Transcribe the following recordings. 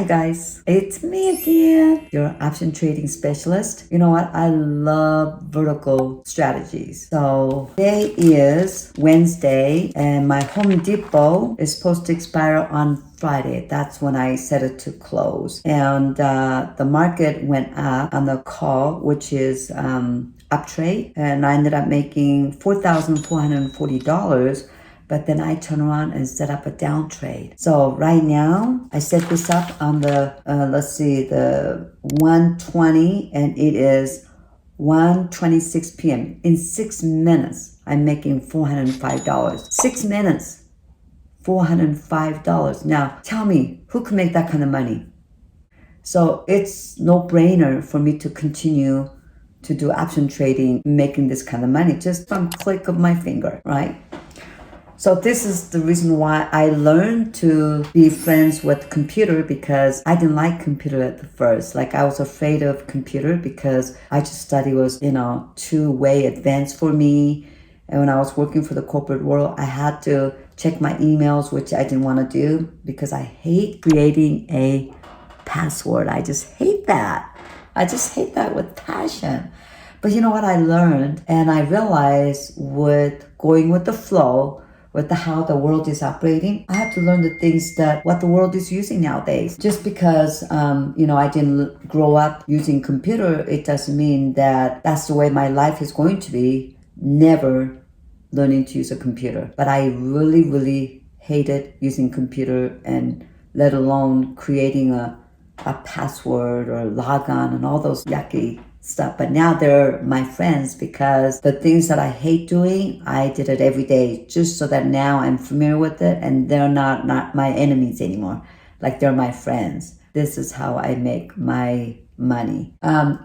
Hi guys, it's me again, your option trading specialist. You know what? I love vertical strategies. So today is Wednesday and my Home Depot is supposed to expire on Friday. That's when I set it to close. And the market went up on the call, which is up trade. And I ended up making $4,440. But then I turn around and set up a down trade. So right now, I set this up on the, the 120, and it is 1:26 p.m. In 6 minutes, I'm making $405. 6 minutes, $405. Now, tell me, who can make that kind of money? So it's no brainer for me to continue to do option trading, making this kind of money just from click of my finger, right? So this is the reason why I learned to be friends with computer, because I didn't like computer at the first. Like I was afraid of computer because I just study was, too way advanced for me. And when I was working for the corporate world, I had to check my emails, which I didn't want to do because I hate creating a password. I just hate that. I just hate that with passion. But you know what I learned? And I realized with going with the flow, with how the world is operating, I have to learn the things that what the world is using nowadays. Just because I didn't grow up using computer, it doesn't mean that that's the way my life is going to be. Never learning to use a computer. But I really, really hated using computer, and let alone creating a password or log on and all those yucky stuff. But now they're my friends because the things that I hate doing, I did it every day just so that now I'm familiar with it and they're not my enemies anymore. Like they're my friends. This is how I make my money.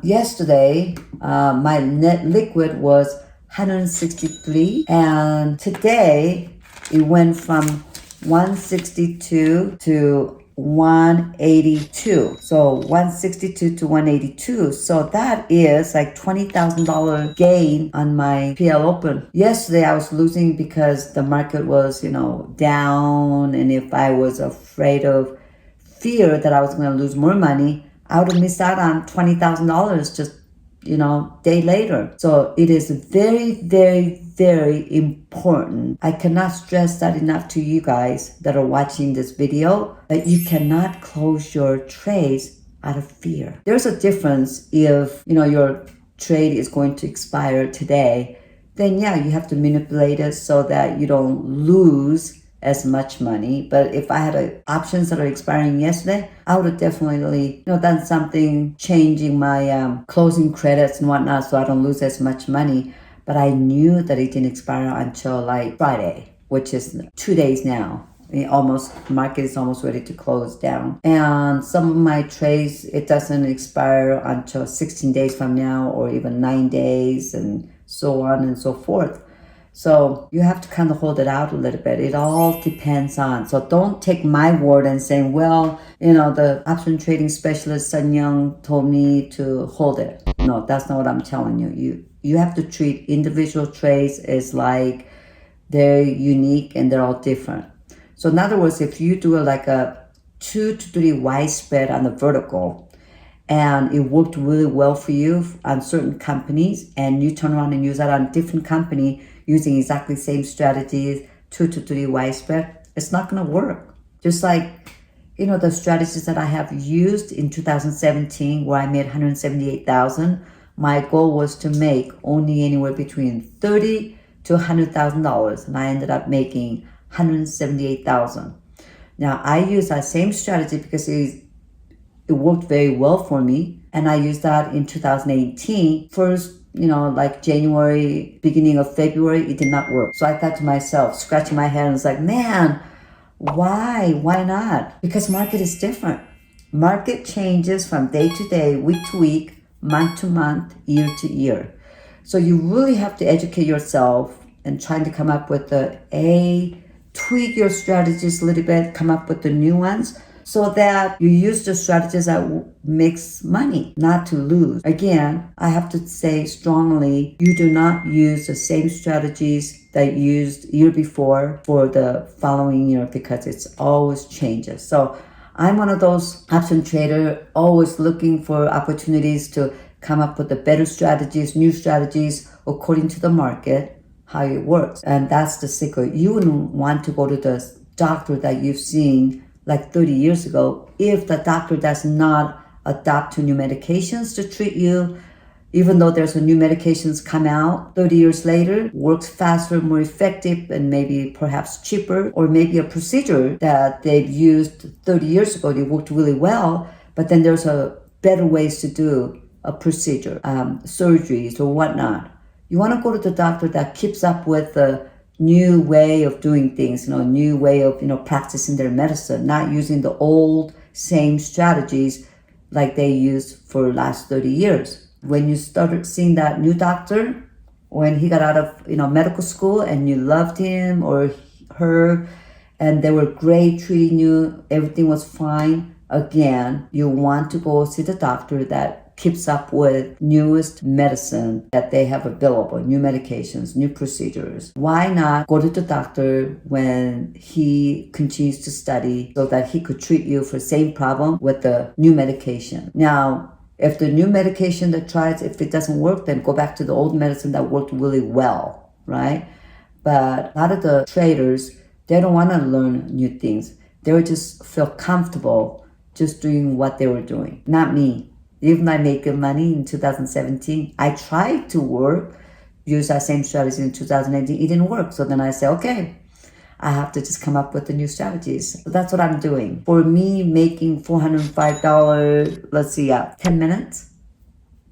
Yesterday, my net liquid was 163, and today it went from 162 to 182. So 162 to 182. So that is like $20,000 gain on my PL Open. Yesterday I was losing because the market was, down. And if I was afraid of fear that I was going to lose more money, I would have missed out on $20,000 just day later. So it is very, very, very important. I cannot stress that enough to you guys that are watching this video, that you cannot close your trades out of fear. There's a difference if, your trade is going to expire today, then yeah, you have to manipulate it so that you don't lose as much money. But if I had options that are expiring yesterday, I would have definitely done something, changing my closing credits and whatnot so I don't lose as much money. But I knew that it didn't expire until like Friday, which is 2 days now. Market is almost ready to close down. And some of my trades, it doesn't expire until 16 days from now, or even 9 days, and so on and so forth. So you have to kind of hold it out a little bit. It all depends on. So don't take my word and saying, well, the option trading specialist Sun Yong told me to hold it. No, that's not what I'm telling you. You have to treat individual trades as like they're unique and they're all different. So in other words, if you do like a 2 to 3 widespread on the vertical, and it worked really well for you on certain companies, and you turn around and use that on a different company using exactly the same strategies, 2 to 3 widespread, it's not going to work. Just like, the strategies that I have used in 2017 where I made $178,000, my goal was to make only anywhere between $30,000 to $100,000, and I ended up making $178,000. Now I use that same strategy because it worked very well for me, and I used that in 2018. First, like January, beginning of February, it did not work. So I thought to myself, scratching my head, and was like, man, why not? Because market is different. Market changes from day to day, week to week, month to month, year to year. So you really have to educate yourself and trying to come up with tweak your strategies a little bit, come up with the new ones, so that you use the strategies that makes money, not to lose. Again, I have to say strongly, you do not use the same strategies that you used year before for the following year, because it's always changes. So I'm one of those option trader, always looking for opportunities to come up with the better strategies, new strategies according to the market, how it works. And that's the secret. You wouldn't want to go to the doctor that you've seen like 30 years ago if the doctor does not adapt to new medications to treat you. Even though there's a new medications come out 30 years later, works faster, more effective, and maybe perhaps cheaper, or maybe a procedure that they've used 30 years ago, they worked really well, but then there's a better ways to do a procedure, surgeries or whatnot. You want to go to the doctor that keeps up with the new way of doing things, new way of, practicing their medicine, not using the old same strategies like they used for the last 30 years. When you started seeing that new doctor, when he got out of medical school and you loved him or her and they were great treating you, everything was fine, again, you want to go see the doctor that keeps up with newest medicine that they have available, new medications, new procedures. Why not go to the doctor when he continues to study so that he could treat you for the same problem with the new medication? Now, if the new medication that tries, if it doesn't work, then go back to the old medicine that worked really well, right? But a lot of the traders, they don't want to learn new things. They would just feel comfortable just doing what they were doing. Not me. Even I made good money in 2017, I tried to use that same strategy in 2018. It didn't work. So then I said, okay, I have to just come up with the new strategies. So that's what I'm doing. For me, making $405, let's see, 10 minutes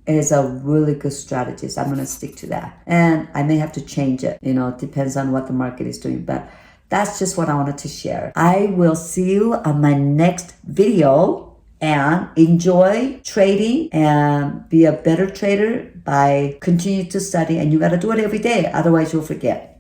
is a really good strategy. So I'm going to stick to that. And I may have to change it. It depends on what the market is doing. But that's just what I wanted to share. I will see you on my next video. And enjoy trading and be a better trader by continuing to study. And you got to do it every day. Otherwise, you'll forget.